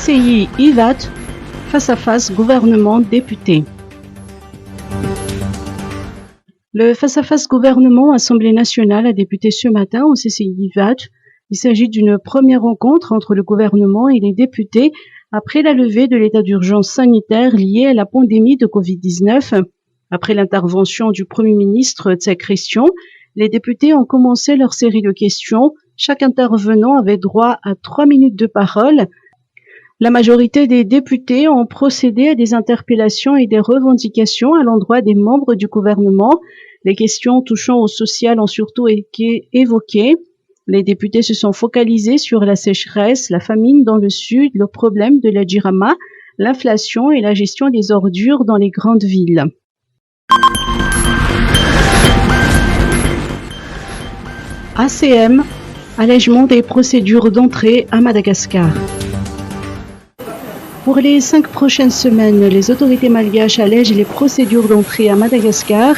CCI IVAT, face à face gouvernement-député. Le face-à-face gouvernement-Assemblée nationale a débuté ce matin au CCI IVAT. Il s'agit d'une première rencontre entre le gouvernement et les députés après la levée de l'état d'urgence sanitaire lié à la pandémie de Covid-19. Après l'intervention du Premier ministre Tsai Christian, les députés ont commencé leur série de questions. Chaque intervenant avait droit à 3 minutes de parole. La majorité des députés ont procédé à des interpellations et des revendications à l'endroit des membres du gouvernement. Les questions touchant au social ont surtout été évoquées. Les députés se sont focalisés sur la sécheresse, la famine dans le sud, le problème de la Jirama, l'inflation et la gestion des ordures dans les grandes villes. ACM, allègement des procédures d'entrée à Madagascar. Pour les 5 prochaines semaines, les autorités malgaches allègent les procédures d'entrée à Madagascar.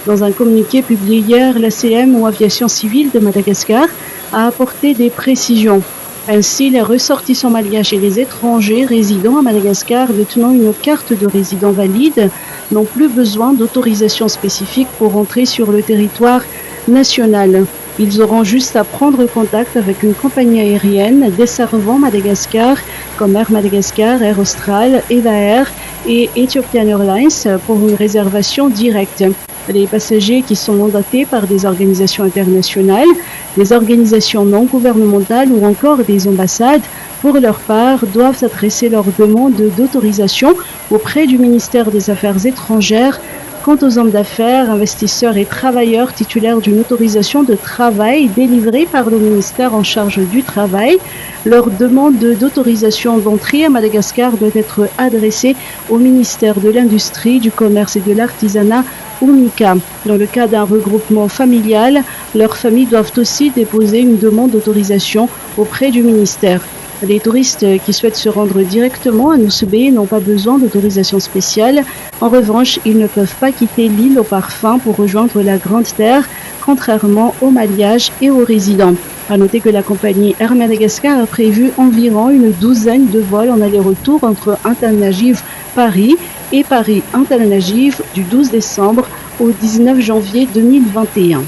Dans un communiqué publié hier, l'ACM ou Aviation Civile de Madagascar a apporté des précisions. Ainsi, les ressortissants malgaches et les étrangers résidant à Madagascar détenant une carte de résident valide n'ont plus besoin d'autorisation spécifique pour entrer sur le territoire national. Ils auront juste à prendre contact avec une compagnie aérienne desservant Madagascar comme Air Madagascar, Air Austral, Eva Air et Ethiopian Airlines pour une réservation directe. Les passagers qui sont mandatés par des organisations internationales, des organisations non gouvernementales ou encore des ambassades, pour leur part, doivent adresser leur demande d'autorisation auprès du ministère des Affaires étrangères. Quant aux hommes d'affaires, investisseurs et travailleurs titulaires d'une autorisation de travail délivrée par le ministère en charge du travail, leur demande d'autorisation d'entrée à Madagascar doit être adressée au ministère de l'Industrie, du Commerce et de l'Artisanat, ou MICA. Dans le cas d'un regroupement familial, leurs familles doivent aussi déposer une demande d'autorisation auprès du ministère. Les touristes qui souhaitent se rendre directement à Nosubé n'ont pas besoin d'autorisation spéciale. En revanche, ils ne peuvent pas quitter l'île aux parfums pour rejoindre la Grande Terre, contrairement aux Malgaches et aux résidents. À noter que la compagnie Air Madagascar a prévu environ une douzaine de vols en aller-retour entre Antananarivo Paris et Paris Antananarivo du 12 décembre au 19 janvier 2021.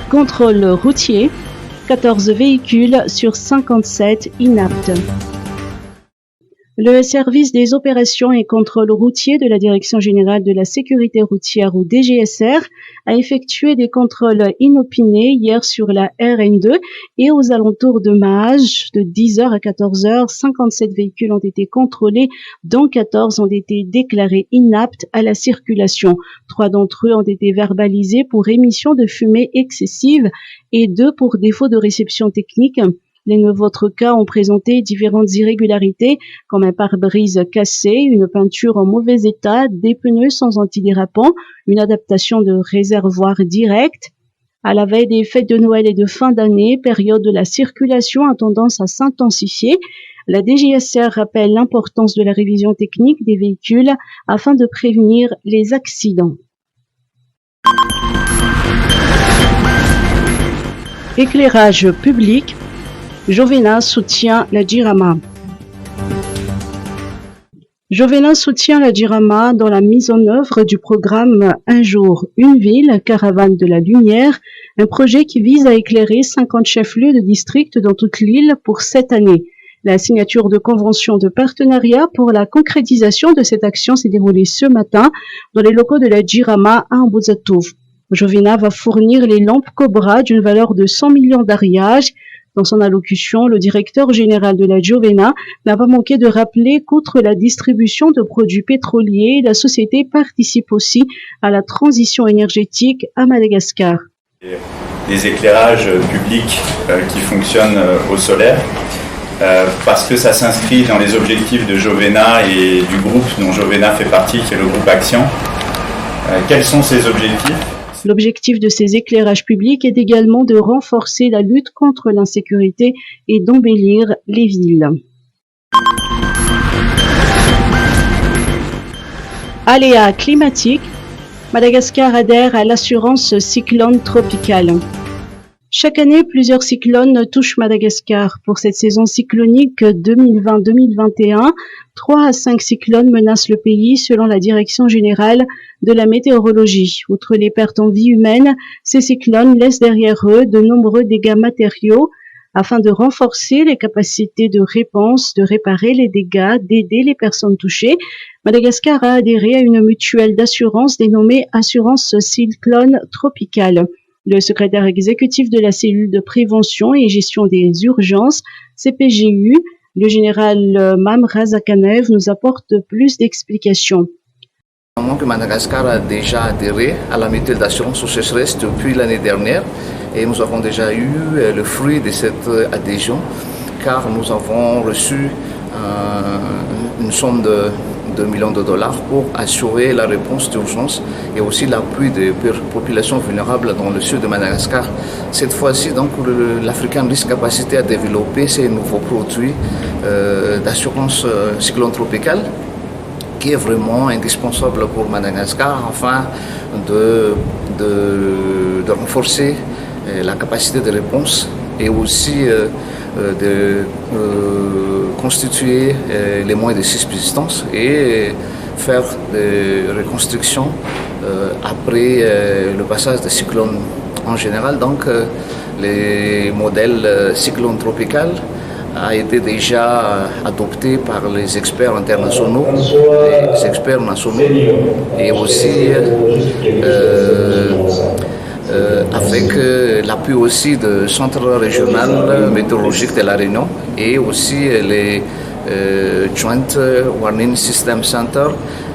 Contrôle routier, 14 véhicules sur 57 inaptes. Le service des opérations et contrôles routiers de la Direction générale de la sécurité routière ou DGSR a effectué des contrôles inopinés hier sur la RN2 et aux alentours de Mahage de 10h à 14h. 57 véhicules ont été contrôlés, dont 14 ont été déclarés inaptes à la circulation. 3 d'entre eux ont été verbalisés pour émission de fumée excessive et 2 pour défaut de réception technique. Les 9 autres cas ont présenté différentes irrégularités, comme un pare-brise cassé, une peinture en mauvais état, des pneus sans antidérapant, une adaptation de réservoir direct. À la veille des fêtes de Noël et de fin d'année, période de la circulation a tendance à s'intensifier. La DGSR rappelle l'importance de la révision technique des véhicules afin de prévenir les accidents. Éclairage public. Jovena soutient la Jirama. Jovena soutient la Jirama dans la mise en œuvre du programme Un jour, une ville, caravane de la lumière, un projet qui vise à éclairer 50 chefs-lieux de district dans toute l'île pour cette année. La signature de convention de partenariat pour la concrétisation de cette action s'est déroulée ce matin dans les locaux de la Jirama à Ambozatov. Jovena va fournir les lampes Cobra d'une valeur de 100 millions d'ariages. Dans son allocution, le directeur général de la Jovena n'a pas manqué de rappeler qu'outre la distribution de produits pétroliers, la société participe aussi à la transition énergétique à Madagascar. Des éclairages publics qui fonctionnent au solaire, parce que ça s'inscrit dans les objectifs de Jovena et du groupe dont Jovena fait partie, qui est le groupe Action. Quels sont ces objectifs ? L'objectif de ces éclairages publics est également de renforcer la lutte contre l'insécurité et d'embellir les villes. Aléas climatiques. Madagascar adhère à l'assurance cyclone tropicale. Chaque année, plusieurs cyclones touchent Madagascar. Pour cette saison cyclonique 2020-2021, 3 à 5 cyclones menacent le pays selon la Direction générale de la météorologie. Outre les pertes en vie humaine, ces cyclones laissent derrière eux de nombreux dégâts matériaux. Afin de renforcer les capacités de réponse, de réparer les dégâts, d'aider les personnes touchées, Madagascar a adhéré à une mutuelle d'assurance dénommée Assurance Cyclone Tropicale. Le secrétaire exécutif de la cellule de prévention et gestion des urgences, CPGU, le général Mamra Zakanev, nous apporte plus d'explications. Que Madagascar a déjà adhéré à la mutuelle d'assurance aux sécheresses depuis l'année dernière et nous avons déjà eu le fruit de cette adhésion car nous avons reçu une somme de 2 millions de dollars pour assurer la réponse d'urgence et aussi l'appui des populations vulnérables dans le sud de Madagascar. Cette fois-ci, donc, l'African Risk Capacity a développé ces nouveaux produits d'assurance cyclone tropicale qui est vraiment indispensable pour Madagascar afin de renforcer la capacité de réponse et aussi de constituer les moyens de subsistance et faire des reconstructions après le passage des cyclones en général. Donc les modèles cyclone tropical a été déjà adopté par les experts internationaux, les experts nationaux et aussi avec l'appui aussi du Centre régional météorologique de la Réunion et aussi les Joint Warning System Center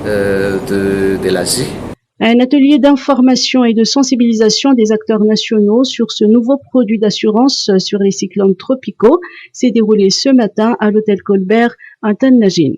de l'Asie. Un atelier d'information et de sensibilisation des acteurs nationaux sur ce nouveau produit d'assurance sur les cyclones tropicaux s'est déroulé ce matin à l'hôtel Colbert à Tannagine.